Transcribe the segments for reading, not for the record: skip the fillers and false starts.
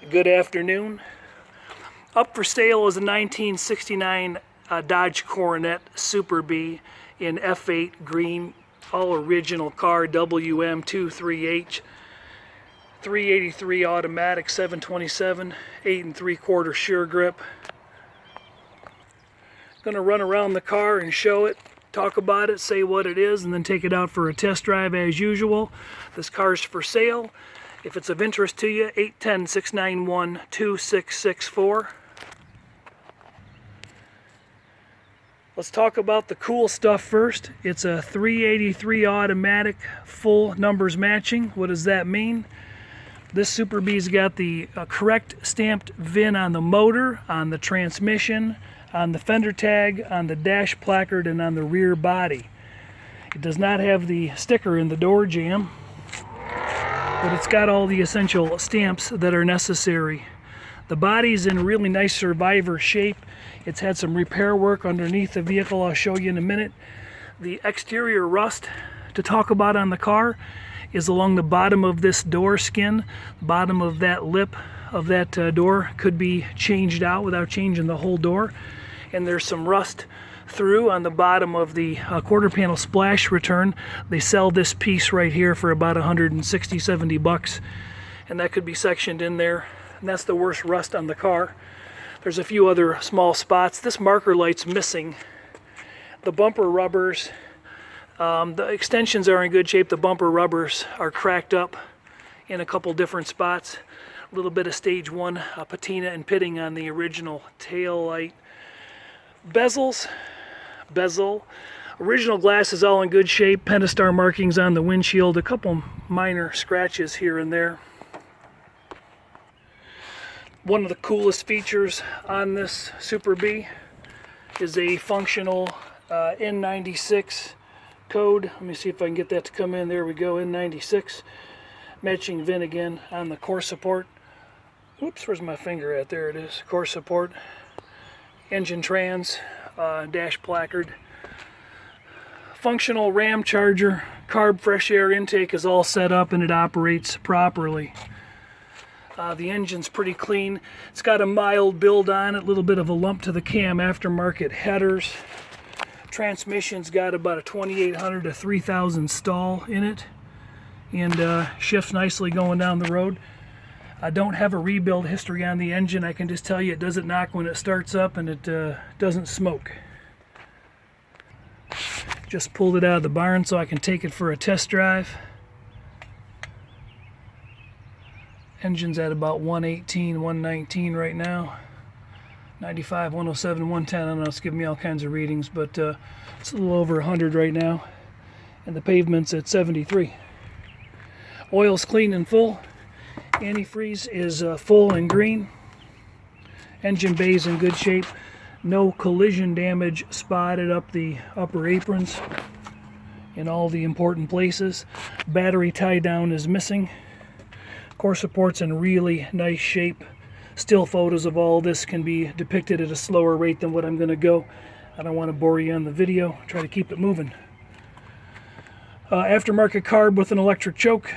Good afternoon. Up for sale is a 1969 Dodge Coronet Superbee in F8 green, all original car, WM23H, 383 automatic, 727, 8 3/4 sure grip. Gonna run around the car and show it, talk about it, say what it is, and then take it out for a test drive as usual. This car's for sale. If it's of interest to you, 810-691-2664. Let's talk about the cool stuff first. It's a 383 automatic, full numbers matching. What does that mean? This Superbee's got the correct stamped VIN on the motor, on the transmission, on the fender tag, on the dash placard, and on the rear body. It does not have the sticker in the door jamb, but it's got all the essential stamps that are necessary. The body's in really nice survivor shape. It's had some repair work underneath the vehicle I'll show you in a minute. The exterior rust to talk about on the car is along the bottom of this door skin. The bottom of that lip of that door could be changed out without changing the whole door. And there's some rust through on the bottom of the quarter panel splash return. They sell this piece right here for about 160-70 bucks, and that could be sectioned in there, and that's the worst rust on the car. There's a few other small spots. This marker light's missing. The bumper rubbers, the extensions are in good shape. The bumper rubbers are cracked up in a couple different spots. A little bit of stage 1 patina and pitting on the original tail light. Bezel, original glass is all in good shape. Pentastar markings on the windshield, a couple minor scratches here and there. One of the coolest features on this Superbee is a functional N96 code. Let me see if I can get that to come in. There we go, N96. Matching VIN again on the core support. Oops, where's my finger at? There it is, core support. Engine trans, dash placard. Functional Ramcharger, carb fresh air intake is all set up and it operates properly. The engine's pretty clean. It's got a mild build on it, a little bit of a lump to the cam, aftermarket headers. Transmission's got about a 2800 to 3000 stall in it, and shifts nicely going down the road. I don't have a rebuild history on the engine. I can just tell you it doesn't knock when it starts up, and it doesn't smoke. Just pulled it out of the barn so I can take it for a test drive. Engine's at about 118, 119 right now. 95, 107, 110. I don't know, it's giving me all kinds of readings, but it's a little over 100 right now. And the pavement's at 73. Oil's clean and full. Antifreeze is full and green. Engine bay's in good shape. No collision damage spotted up the upper aprons in all the important places. Battery tie down is missing. Core support's in really nice shape. Still photos of all this can be depicted at a slower rate than what I'm going to go. I don't want to bore you on the video. Try to keep it moving. Aftermarket carb with an electric choke.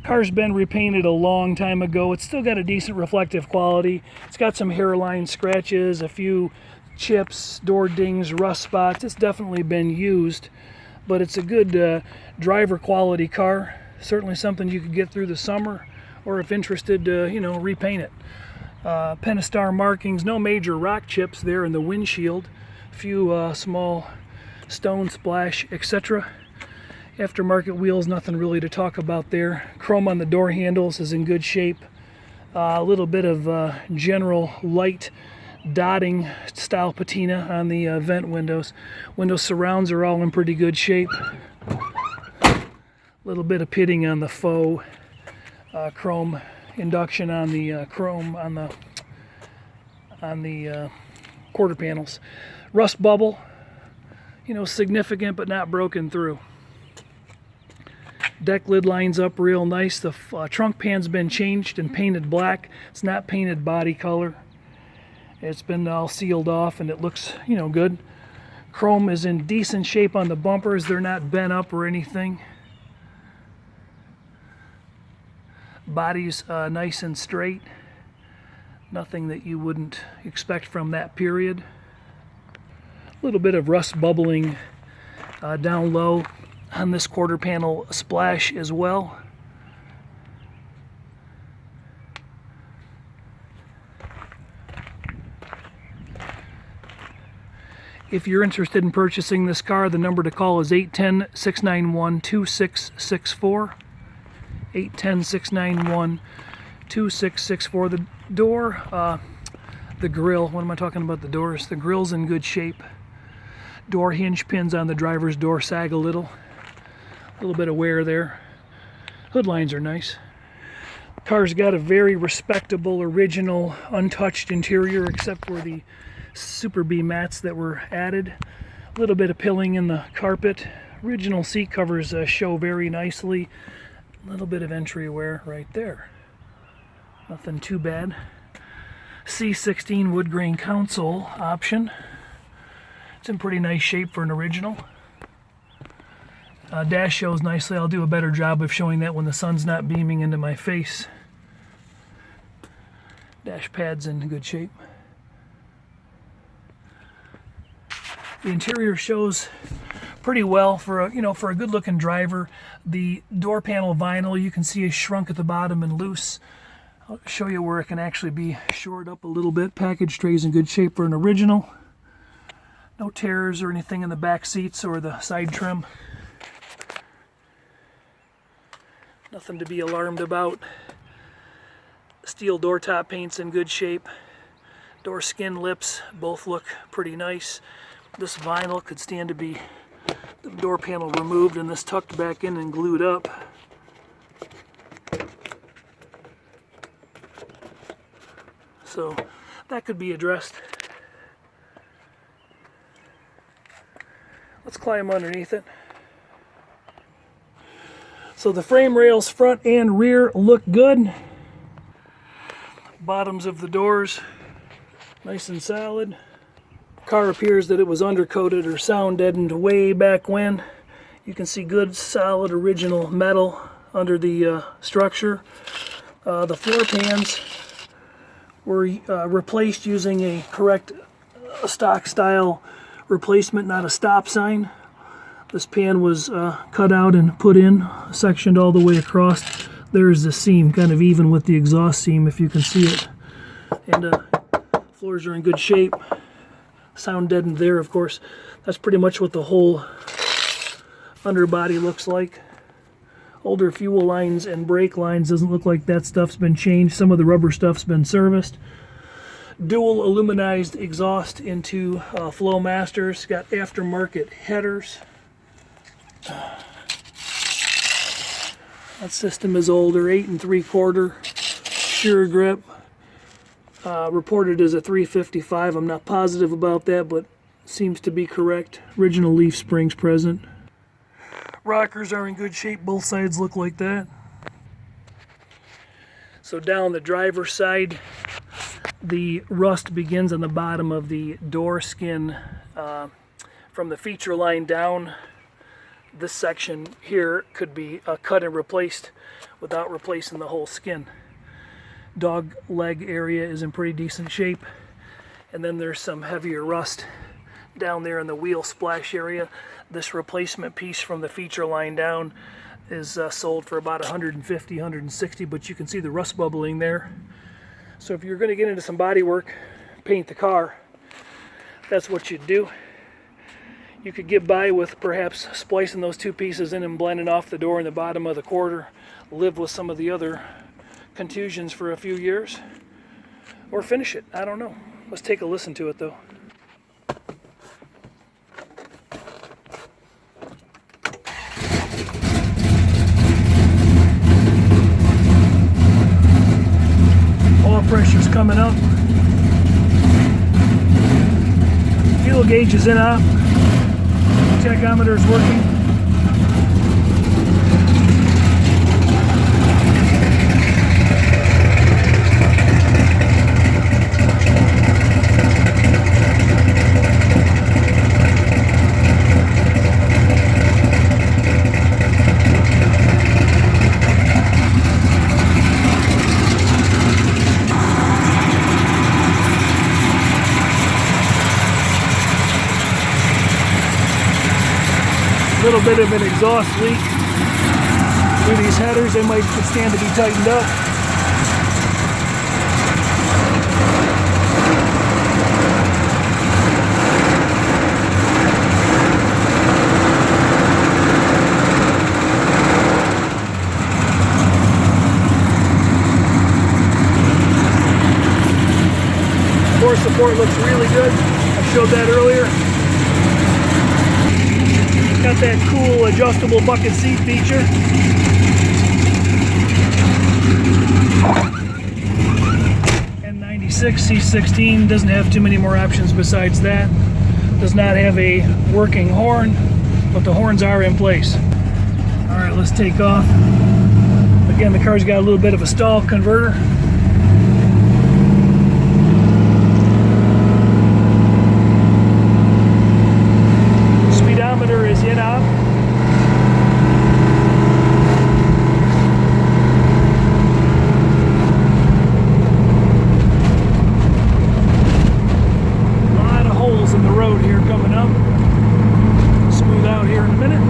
Car's been repainted a long time ago. It's still got a decent reflective quality. It's got some hairline scratches, a few chips, door dings, rust spots. It's definitely been used, but it's a good driver quality car. Certainly something you could get through the summer, or if interested, repaint it. Pentastar markings, no major rock chips there in the windshield. A few small stone splash, etc. Aftermarket wheels, nothing really to talk about there. Chrome on the door handles is in good shape. A little bit of general light dotting style patina on the vent windows. Window surrounds are all in pretty good shape. A little bit of pitting on the faux chrome induction on the chrome on the quarter panels. Rust bubble, significant but not broken through. Deck lid lines up real nice. The trunk pan's been changed and painted black. It's not painted body color. It's been all sealed off and it looks, good. Chrome is in decent shape on the bumpers. They're not bent up or anything. Body's nice and straight. Nothing that you wouldn't expect from that period. A little bit of rust bubbling down low on this quarter panel splash as well. If you're interested in purchasing this car, the number to call is 810-691-2664. 810-691-2664. The door, the grill, what am I talking about the doors? The grill's in good shape. Door hinge pins on the driver's door sag a little bit of wear there. Hood lines are nice. Car's got a very respectable, original, untouched interior except for the Superbee mats that were added. A little bit of pilling in the carpet. Original seat covers show very nicely. A little bit of entry wear right there. Nothing too bad. C16 wood grain console option. It's in pretty nice shape for an original. Dash shows nicely. I'll do a better job of showing that when the sun's not beaming into my face. Dash pad's in good shape. The interior shows pretty well for a for a good-looking driver. The door panel vinyl you can see is shrunk at the bottom and loose. I'll show you where it can actually be shored up a little bit. Package tray's in good shape for an original. No tears or anything in the back seats or the side trim. Nothing to be alarmed about. Steel door top paint's in good shape. Door skin lips both look pretty nice. This vinyl could stand to be the door panel removed and this tucked back in and glued up. So that could be addressed. Let's climb underneath it. So the frame rails front and rear look good. Bottoms of the doors nice and solid. Car appears that it was undercoated or sound deadened way back when. You can see good solid original metal under the structure. The floor pans were replaced using a correct stock style replacement, not a stop sign. This pan was cut out and put in, sectioned all the way across. There's the seam, kind of even with the exhaust seam if you can see it. And floors are in good shape. Sound deadened there, of course. That's pretty much what the whole underbody looks like. Older fuel lines and brake lines, doesn't look like that stuff's been changed. Some of the rubber stuff's been serviced. Dual aluminized exhaust into Flowmasters. Got aftermarket headers. That system is older, 8 3/4 sure grip. Reported as a 355. I'm not positive about that, but seems to be correct. Original leaf springs present. Rockers are in good shape. Both sides look like that. So down the driver's side, the rust begins on the bottom of the door skin. From the feature line down, this section here could be cut and replaced without replacing the whole skin. Dog leg area is in pretty decent shape, and then there's some heavier rust down there in the wheel splash area. This replacement piece from the feature line down is sold for about $150, $160, but you can see the rust bubbling there. So if you're going to get into some body work, paint the car, that's what you'd do. You could get by with perhaps splicing those two pieces in and blending off the door in the bottom of the quarter, live with some of the other contusions for a few years, or finish it. I don't know. Let's take a listen to it though. Oil pressure's coming up. Fuel gauge is in up. Tachometer's working. A little bit of an exhaust leak through these headers. They might stand to be tightened up. Core support looks really good. I showed that earlier. Got that cool adjustable bucket seat feature. N96 C16 doesn't have too many more options besides that. Does not have a working horn, but the horns are in place. Alright, let's take off. Again, the car's got a little bit of a stall converter. Is in up. A lot of holes in the road here coming up. Smooth out here in a minute.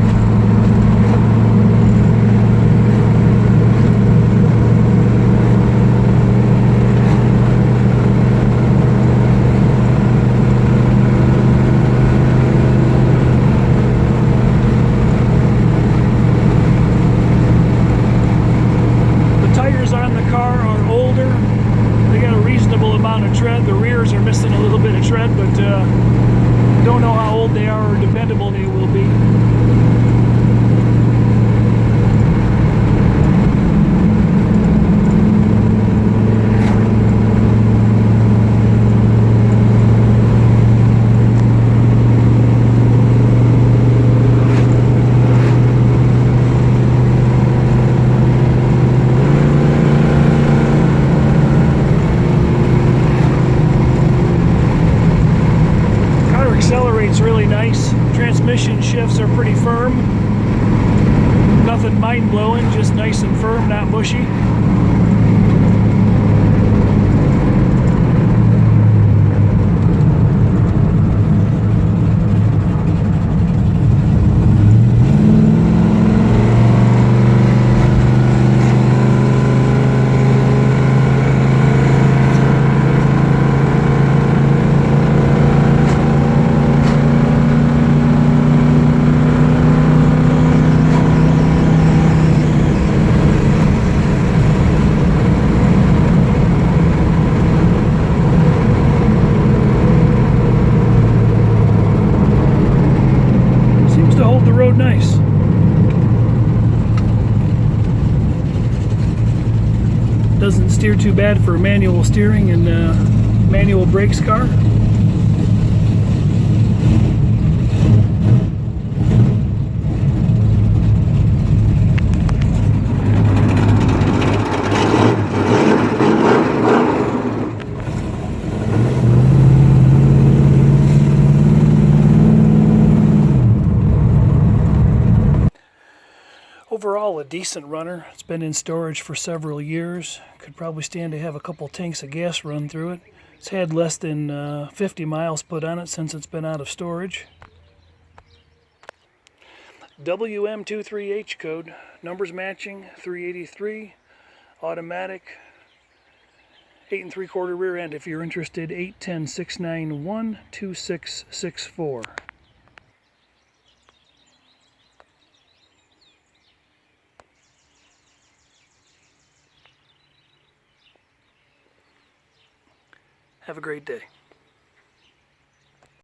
Tread. The rears are missing a little bit of tread, but don't know how old they are or dependable they will be. Accelerates really nice. Transmission shifts are pretty firm. Nothing mind-blowing, just nice and firm, not mushy. Road nice. Doesn't steer too bad for manual steering and manual brakes car. Overall, a decent runner. It's been in storage for several years. Could probably stand to have a couple tanks of gas run through it. It's had less than 50 miles put on it since it's been out of storage. WM23H code, numbers matching, 383, automatic, 8 3/4 rear end. If you're interested, 810-691-2664. Have a great day.